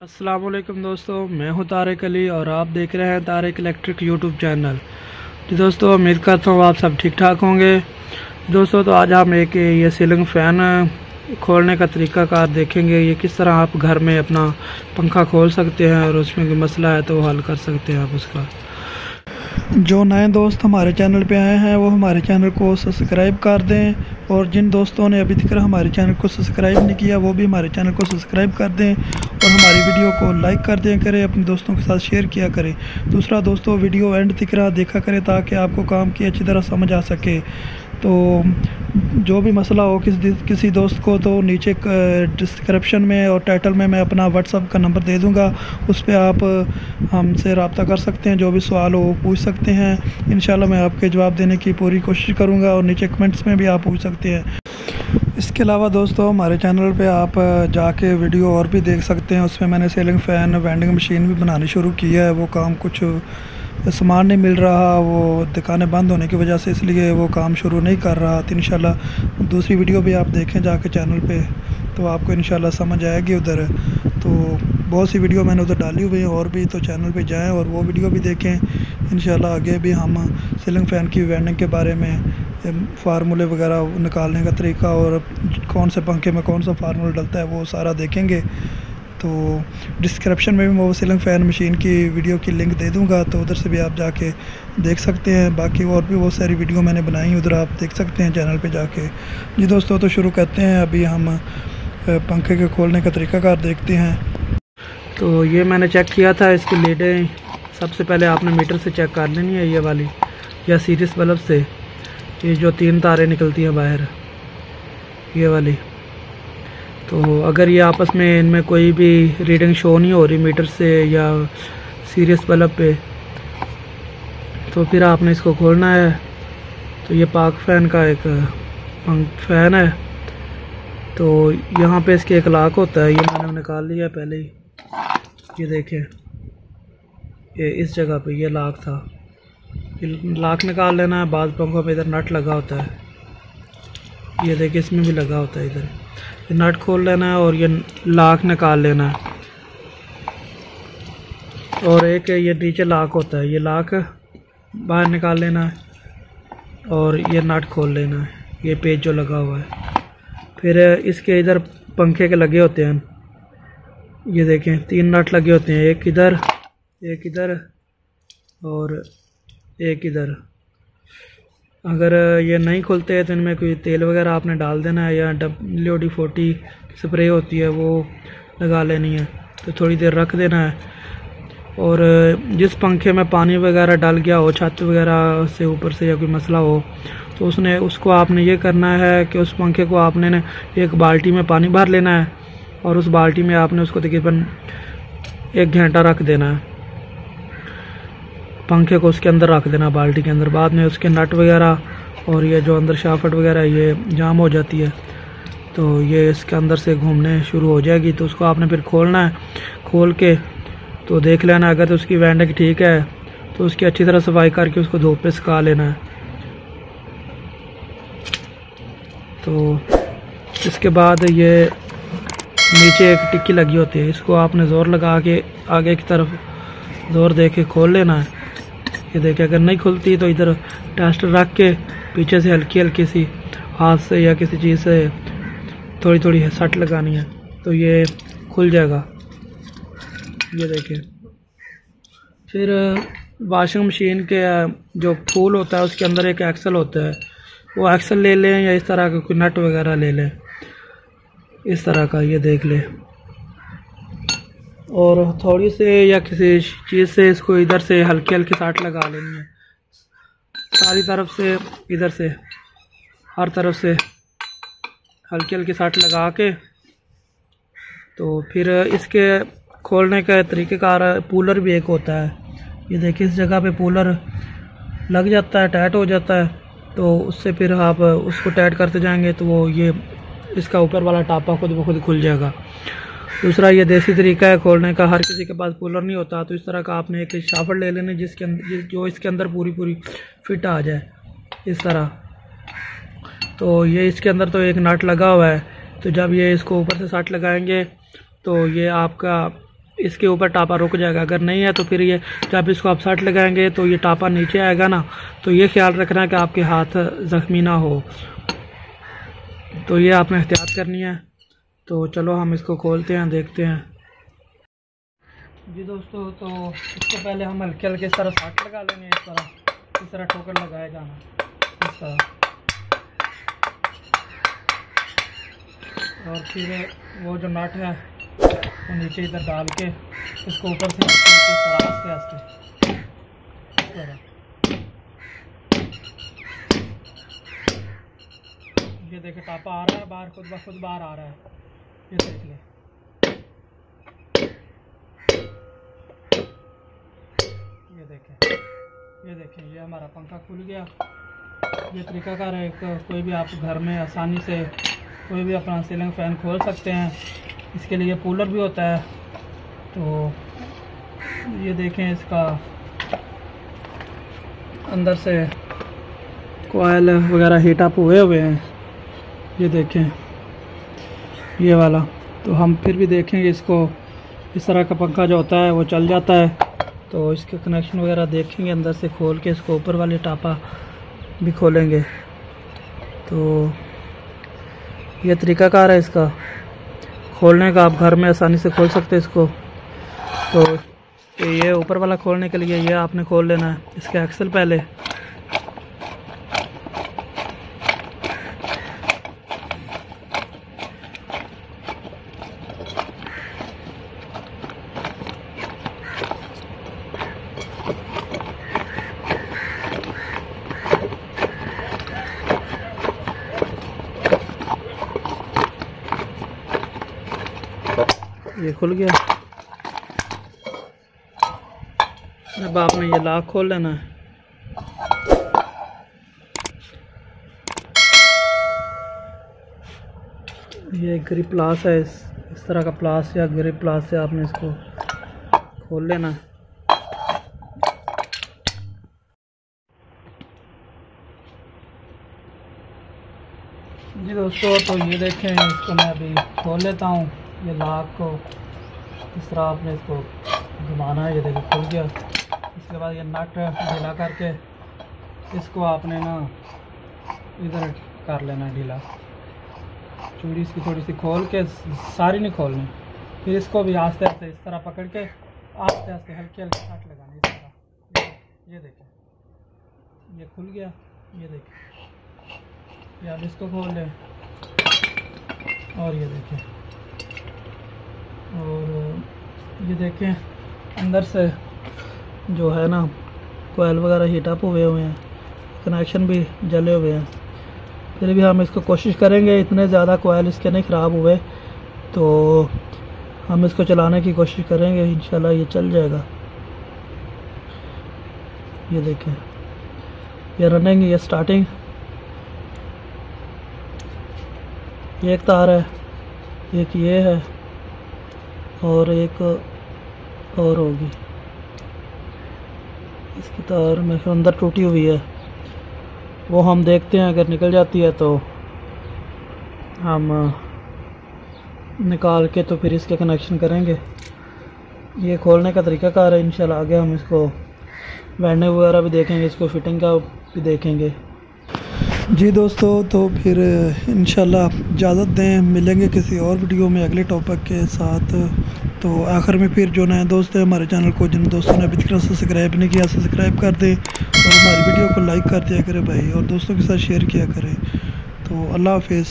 अस्सलाम वालेकुम दोस्तों, मैं हूं तारिक अली और आप देख रहे हैं तारिक इलेक्ट्रिक यूट्यूब चैनल। जी दोस्तों, उम्मीद करता हूं आप सब ठीक ठाक होंगे। दोस्तों तो आज हम एक ये सीलिंग फ़ैन खोलने का तरीक़ाकार देखेंगे। ये किस तरह आप घर में अपना पंखा खोल सकते हैं और उसमें कोई मसला है तो हल कर सकते हैं आप उसका। जो नए दोस्त हमारे चैनल पे आए हैं वो हमारे चैनल को सब्सक्राइब कर दें, और जिन दोस्तों ने अभी तक हमारे चैनल को सब्सक्राइब नहीं किया वो भी हमारे चैनल को सब्सक्राइब कर दें और हमारी वीडियो को लाइक कर दिया करें, अपने दोस्तों के साथ शेयर किया करें। दूसरा दोस्तों, वीडियो एंड तक देखा करें ताकि आपको काम की अच्छी तरह समझ आ सके। तो जो भी मसला हो किसी दोस्त को, तो नीचे डिस्क्रिप्शन में और टाइटल में मैं अपना व्हाट्सअप का नंबर दे दूंगा, उस पर आप हमसे रब्ता कर सकते हैं। जो भी सवाल हो वो पूछ सकते हैं, इंशाल्लाह मैं आपके जवाब देने की पूरी कोशिश करूंगा, और नीचे कमेंट्स में भी आप पूछ सकते हैं। इसके अलावा दोस्तों, हमारे चैनल पे आप जाके वीडियो और भी देख सकते हैं। उसमें मैंने सीलिंग फ़ैन वेंडिंग मशीन भी बनानी शुरू की है। वो काम कुछ सामान नहीं मिल रहा, वो दुकानें बंद होने की वजह से, इसलिए वो काम शुरू नहीं कर रहा। तो इंशाल्लाह दूसरी वीडियो भी आप देखें जाके चैनल पे, तो आपको इंशाल्लाह समझ आएगी उधर। तो बहुत सी वीडियो मैंने उधर डाली हुई है और भी, तो चैनल पे जाएं और वो वीडियो भी देखें। इंशाल्लाह आगे भी हम सीलिंग फ़ैन की वेंडिंग के बारे में फार्मूले वगैरह निकालने का तरीका और कौन से पंखे में कौन सा फार्मूला डलता है वो सारा देखेंगे। तो डिस्क्रिप्शन में भी मैं वो सीलिंग फ़ैन मशीन की वीडियो की लिंक दे दूंगा, तो उधर से भी आप जाके देख सकते हैं। बाकी और भी बहुत सारी वीडियो मैंने बनाई, उधर आप देख सकते हैं चैनल पे जाके। जी दोस्तों, तो शुरू करते हैं। अभी हम पंखे के खोलने का तरीक़ाकार देखते हैं। तो ये मैंने चेक किया था, इसकी लीडें सबसे पहले आपने मीटर से चेक कर लेनी है, ये वाली, या सीरीज बल्ब से। ये जो 3 तारें निकलती हैं बाहर, ये वाली, तो अगर ये आपस में इनमें कोई भी रीडिंग शो नहीं हो रही मीटर से या सीरीज बल्ब पे, तो फिर आपने इसको खोलना है। तो ये पाक फ़ैन का एक फ़ैन है, तो यहाँ पे इसके एक लाक होता है, ये मैंने निकाल लिया पहले ही। ये देखें, ये इस जगह पे ये लाक था, ये लाक निकाल लेना है। बाद पंखों पे इधर नट लगा होता है, ये देखिए इसमें भी लगा होता है इधर। ये नट खोल लेना है और ये लाक निकाल लेना है। और एक ये नीचे लाक होता है, ये लाक बाहर निकाल लेना है और ये नट खोल लेना है, ये पेज जो लगा हुआ है। फिर इसके इधर पंखे के लगे होते हैं, ये देखें 3 नट लगे होते हैं, एक इधर और एक इधर। अगर ये नहीं खुलते तो इनमें कोई तेल वगैरह आपने डाल देना है, या WD-40 स्प्रे होती है वो लगा लेनी है, तो थोड़ी देर रख देना है। और जिस पंखे में पानी वगैरह डल गया हो छत वगैरह से ऊपर से, या कोई मसला हो, तो उसको आपने ये करना है कि उस पंखे को आपने एक बाल्टी में पानी भर लेना है, और उस बाल्टी में आपने उसको तकरीबन 1 घंटा रख देना है। पंखे को उसके अंदर रख देना, बाल्टी के अंदर। बाद में उसके नट वगैरह और ये जो अंदर शाफ्ट वगैरह ये जाम हो जाती है, तो ये इसके अंदर से घूमने शुरू हो जाएगी। तो उसको आपने फिर खोलना है, खोल के तो देख लेना। अगर तो उसकी वेंडिंग ठीक है तो उसकी अच्छी तरह सफाई करके उसको धूप पे सुखा लेना है। तो इसके बाद ये नीचे एक टिक्की लगी होती है, इसको आपने ज़ोर लगा के आगे की तरफ ज़ोर दे के खोल लेना है। ये देखिए, अगर नहीं खुलती तो इधर टेस्टर रख के पीछे से हल्की हल्की सी हाथ से या किसी चीज़ से थोड़ी थोड़ी सट लगानी है, तो ये खुल जाएगा। ये देखिए, फिर वॉशिंग मशीन के जो फूल होता है उसके अंदर एक एक्सल होता है, वो एक्सल ले लें, या इस तरह का कोई नट वगैरह ले लें, इस तरह का, ये देख लें। और थोड़ी से या किसी चीज़ से इसको इधर से हल्की हल्की साट लगा लेनी है, सारी तरफ से, इधर से हर तरफ से हल्की हल्की साट लगा के। तो फिर इसके खोलने का तरीक़ेकार, पुलर भी एक होता है, ये देखिए इस जगह पे पुलर लग जाता है, टाइट हो जाता है, तो उससे फिर आप उसको टाइट करते जाएंगे तो वो ये इसका ऊपर वाला टापा खुद ब खुद खुल जाएगा। दूसरा, ये देसी तरीका है खोलने का, हर किसी के पास पुलर नहीं होता, तो इस तरह का आपने एक शाफ्ट ले लेना जिसके अंदर जो इसके अंदर पूरी फिट आ जाए, इस तरह। तो ये इसके अंदर तो एक नट लगा हुआ है, तो जब ये इसको ऊपर से सट लगाएंगे तो ये आपका इसके ऊपर टापा रुक जाएगा। अगर नहीं है तो फिर ये जब इसको आप सट लगाएंगे तो ये टापा नीचे आएगा ना, तो ये ख्याल रखना है कि आपके हाथ ज़ख्मी ना हो। तो ये आपने एहतियात करनी है। तो चलो हम इसको खोलते हैं, देखते हैं। जी दोस्तों, तो इसको पहले हम हल्के हल्के इस तरह सट लगा लेंगे। इस तरह ठोकर लगाया जाना इस तरह, और फिर वो जो नट है वो नीचे इधर डाल के इसको ऊपर से आस्ते आस्ते इस तरह, ये देखे टापा आ रहा है बाहर, खुद ब खुद बाहर आ रहा है। ये देख ले, ये देखें ये हमारा पंखा खुल गया। ये तरीकाकार है, कोई भी आप घर में आसानी से कोई भी अपना सीलिंग फ़ैन खोल सकते हैं। इसके लिए कूलर भी होता है। तो ये देखें, इसका अंदर से कोयल वगैरह हीट अप हुए हैं, ये देखें ये वाला। तो हम फिर भी देखेंगे इसको, इस तरह का पंखा जो होता है वो चल जाता है। तो इसके कनेक्शन वगैरह देखेंगे, अंदर से खोल के इसको ऊपर वाली टापा भी खोलेंगे। तो ये तरीकाकार है इसका खोलने का, आप घर में आसानी से खोल सकते हैं इसको। तो ये ऊपर वाला खोलने के लिए ये आपने खोल लेना है इसके एक्सल पहले। ये खुल गया। अब आपने ये लॉक खोल लेना है। ये ग्रिप प्लास है, इस तरह का प्लास या ग्रिप प्लास से आपने इसको खोल लेना है। जी दोस्तों, तो ये देखें, इसको मैं अभी खोल लेता हूँ। ये लॉक को इस तरह आपने इसको घुमाना है, ये देखिए खुल गया। इसके बाद ये नट ढीला करके इसको आपने ना इधर कर लेना ढीला। चूड़ी इसकी थोड़ी सी खोल के, सारी नहीं खोलनी। फिर इसको भी आस्ते आस्ते इस तरह पकड़ के आस्ते आस्ते हल्के हल्के नट लगाने इस तरह। ये देखें ये खुल गया। ये देखें, ये अब इसको खोल लें और ये देखें, और ये देखें अंदर से जो है ना कोयल वगैरह हीट अप हुए हैं, कनेक्शन भी जले हुए हैं। फिर भी हम इसको कोशिश करेंगे, इतने ज़्यादा कोयल इसके नहीं ख़राब हुए, तो हम इसको चलाने की कोशिश करेंगे। इंशाल्लाह ये चल जाएगा। ये देखें ये रनिंग, ये स्टार्टिंग। ये एक तार है, एक ये है और एक और होगी। इसकी तार में अंदर टूटी हुई है, वो हम देखते हैं। अगर निकल जाती है तो हम निकाल के तो फिर इसके कनेक्शन करेंगे। ये खोलने का तरीका कार है। इंशाल्लाह आगे हम इसको बैंडे वगैरह भी देखेंगे, इसको फिटिंग का भी देखेंगे। जी दोस्तों, तो फिर इंशाल्लाह इजाज़त दें, मिलेंगे किसी और वीडियो में अगले टॉपिक के साथ। तो आखिर में फिर जो नए दोस्त हैं हमारे चैनल को, जिन दोस्तों ने अभी तक सब्सक्राइब नहीं किया, सब्सक्राइब कर दें और हमारी वीडियो को लाइक कर दिया करें भाई, और दोस्तों के साथ शेयर किया करें। तो अल्लाह हाफिज़।